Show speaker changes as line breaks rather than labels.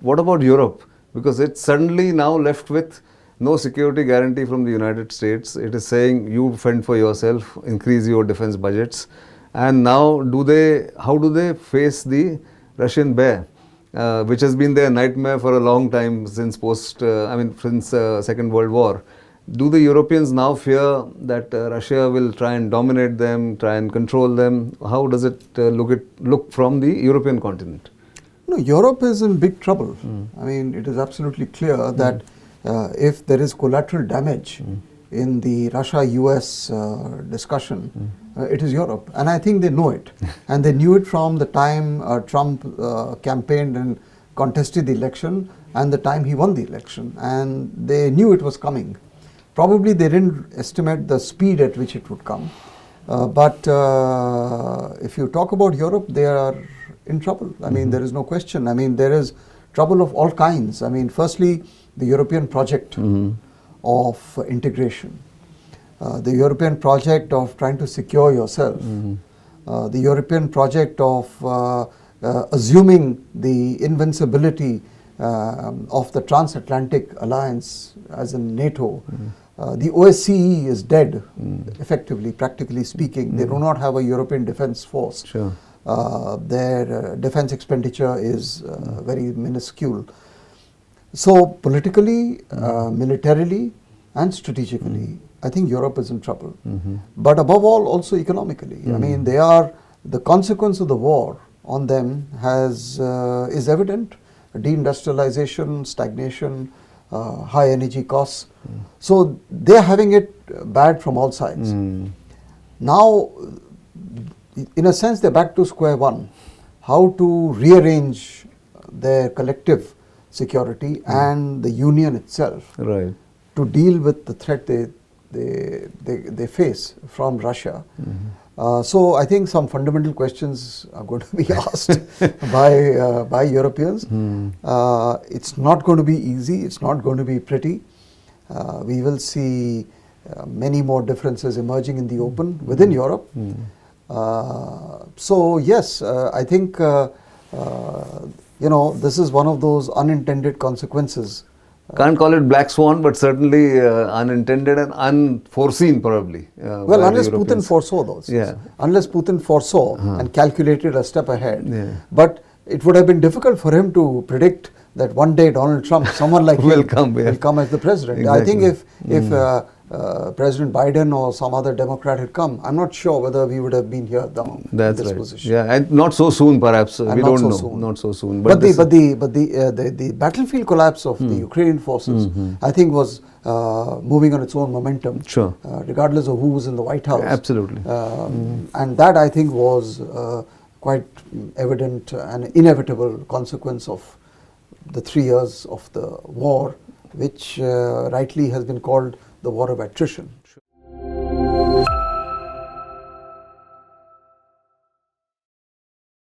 what about Europe? Because it's suddenly now left with no security guarantee from the United States. It is saying you fend for yourself, increase your defense budgets. And now how do they face the Russian bear, which has been their nightmare for a long time since since Second World War? Do the Europeans now fear that Russia will try and dominate them, try and control them? How does it look from the European continent?
No, Europe is in big trouble. I mean, it is absolutely clear that if there is collateral damage in the Russia-US discussion, it is Europe. And I think they know it. And they knew it from the time Trump campaigned and contested the election and the time he won the election. And they knew it was coming. Probably they didn't estimate the speed at which it would come. But if you talk about Europe, they are in trouble. I mean, there is no question. I mean, there is trouble of all kinds. I mean, firstly, the European project of integration, the European project of trying to secure yourself, the European project of assuming the invincibility of the transatlantic alliance as in NATO. The OSCE is dead, effectively, practically speaking. They do not have a European defense force.
Sure.
Their defense expenditure is very minuscule. So politically, militarily and strategically, I think Europe is in trouble. But above all, also economically. I mean, the consequence of the war on them is evident. Deindustrialization, stagnation, high energy costs. So they're having it bad from all sides. Now, in a sense, they're back to square one. How to rearrange their collective security and the union itself to deal with the threat they face from Russia. So I think some fundamental questions are going to be asked by Europeans. It's not going to be easy. It's not going to be pretty. We will see many more differences emerging in the open within Europe. So yes, I think this is one of those unintended consequences.
Can't call it black swan, but certainly unintended and unforeseen probably.
Well, unless Putin foresaw those. Unless Putin foresaw and calculated a step ahead. But it would have been difficult for him to predict that one day Donald Trump, someone like him, will come as the president. Exactly. I think if President Biden or some other Democrat had come, I'm not sure whether we would have been here now in this position.
Yeah, and not so soon perhaps. We don't know. Not so soon. But
the battlefield collapse of the Ukrainian forces, I think, was moving on its own momentum.
Sure.
Regardless of who was in the White House.
Absolutely.
And that, I think, was quite evident and inevitable consequence of the 3 years of the war, which rightly has been called the war of attrition.